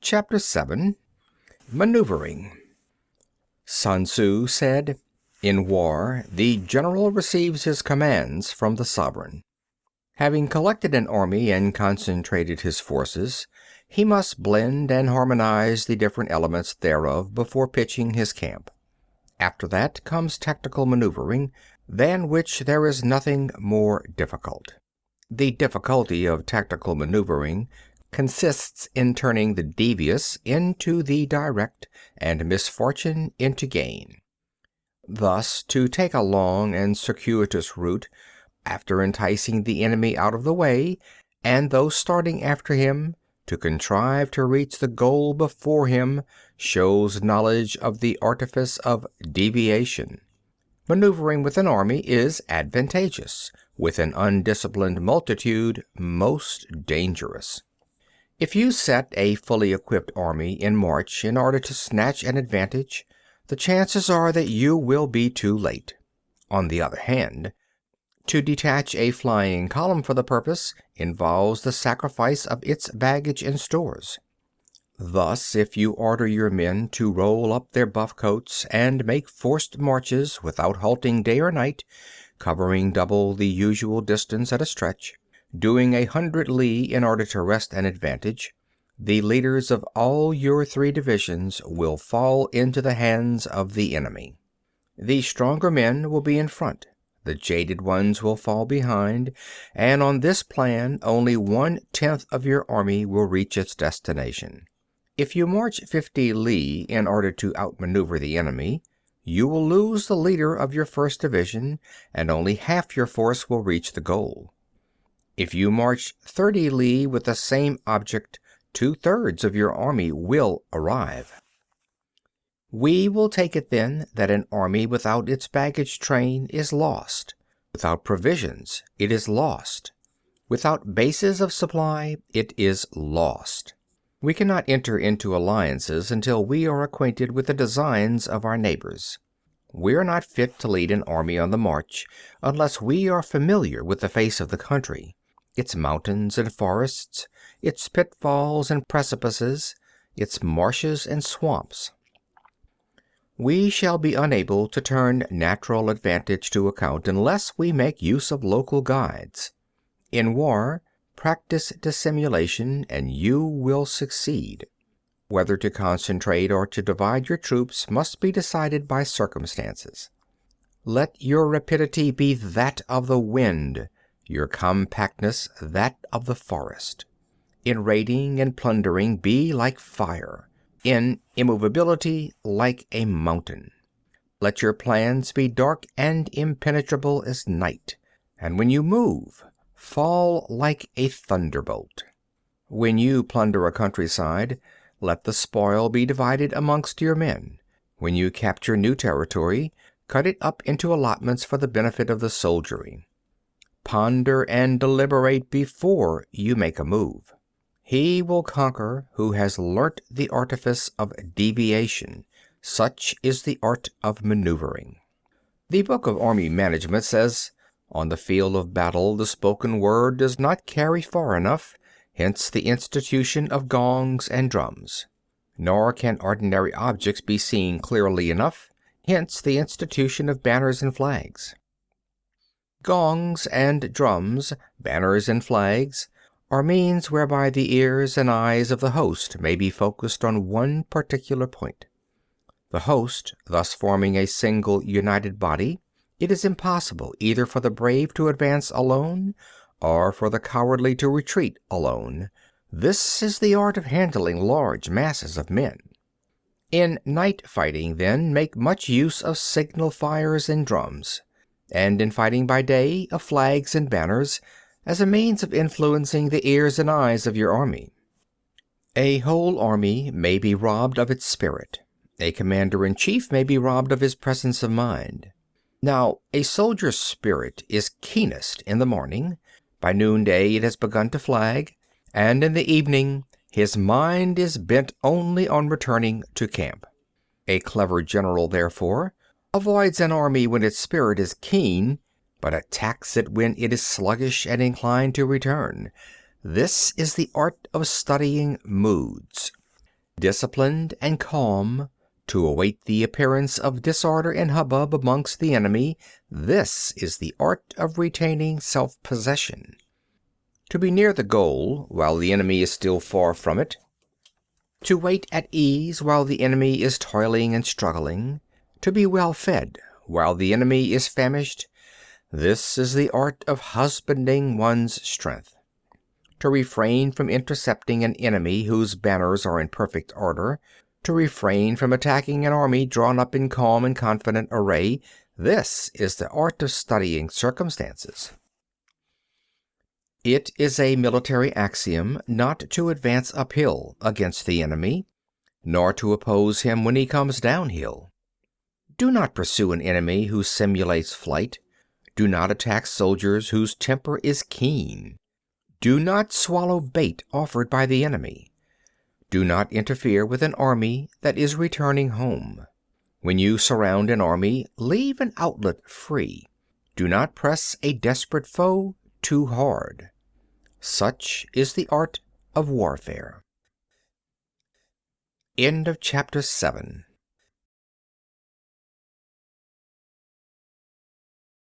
Chapter 7. Maneuvering. Sun Tzu said, "In war, the general receives his commands from the sovereign. Having collected an army and concentrated his forces, he must blend and harmonize the different elements thereof before pitching his camp. After that comes tactical maneuvering, than which there is nothing more difficult. The difficulty of tactical maneuvering consists in turning the devious into the direct, and misfortune into gain. Thus, to take a long and circuitous route, after enticing the enemy out of the way, and those starting after him, to contrive to reach the goal before him, shows knowledge of the artifice of deviation. Maneuvering with an army is advantageous, with an undisciplined multitude most dangerous. If you set a fully equipped army in march in order to snatch an advantage, the chances are that you will be too late. On the other hand, to detach a flying column for the purpose involves the sacrifice of its baggage and stores. Thus, if you order your men to roll up their buff coats and make forced marches without halting day or night, covering double the usual distance at a stretch, doing 100 li in order to wrest an advantage, the leaders of all your 3 divisions will fall into the hands of the enemy. The stronger men will be in front, the jaded ones will fall behind, and on this plan only 1/10 of your army will reach its destination. If you march 50 li in order to outmaneuver the enemy, you will lose the leader of your first division, and only half your force will reach the goal. If you march 30 li with the same object, 2/3 of your army will arrive. We will take it then that an army without its baggage train is lost. Without provisions, it is lost. Without bases of supply, it is lost. We cannot enter into alliances until we are acquainted with the designs of our neighbors. We are not fit to lead an army on the march unless we are familiar with the face of the country, its mountains and forests, its pitfalls and precipices, its marshes and swamps. We shall be unable to turn natural advantage to account unless we make use of local guides. In war, practice dissimulation and you will succeed. Whether to concentrate or to divide your troops must be decided by circumstances. Let your rapidity be that of the wind, your compactness that of the forest. In raiding and plundering be like fire, in immovability like a mountain. Let your plans be dark and impenetrable as night, and when you move, fall like a thunderbolt. When you plunder a countryside, let the spoil be divided amongst your men. When you capture new territory, cut it up into allotments for the benefit of the soldiery. Ponder and deliberate before you make a move. He will conquer who has learnt the artifice of deviation. Such is the art of maneuvering. The Book of Army Management says, "On the field of battle the spoken word does not carry far enough, hence the institution of gongs and drums. Nor can ordinary objects be seen clearly enough, hence the institution of banners and flags." Gongs and drums, banners and flags, are means whereby the ears and eyes of the host may be focused on one particular point. The host thus forming a single united body, it is impossible either for the brave to advance alone, or for the cowardly to retreat alone. This is the art of handling large masses of men. In night fighting, then, make much use of signal fires and drums, and in fighting by day, of flags and banners, as a means of influencing the ears and eyes of your army. A whole army may be robbed of its spirit. A commander-in-chief may be robbed of his presence of mind. Now, a soldier's spirit is keenest in the morning. By noonday it has begun to flag, and in the evening his mind is bent only on returning to camp. A clever general, therefore, avoids an army when its spirit is keen, but attacks it when it is sluggish and inclined to return. This is the art of studying moods. disciplined and calm, to await the appearance of disorder and hubbub amongst the enemy. This is the art of retaining self-possession. To be near the goal while the enemy is still far from it. To wait at ease while the enemy is toiling and struggling. To be well fed while the enemy is famished. This is the art of husbanding one's strength. To refrain from intercepting an enemy whose banners are in perfect order. To refrain from attacking an army drawn up in calm and confident array. This is the art of studying circumstances. It is a military axiom not to advance uphill against the enemy, nor to oppose him when he comes downhill. Do not pursue an enemy who simulates flight. Do not attack soldiers whose temper is keen. Do not swallow bait offered by the enemy. Do not interfere with an army that is returning home. When you surround an army, leave an outlet free. Do not press a desperate foe too hard. Such is the art of warfare. End of chapter 7.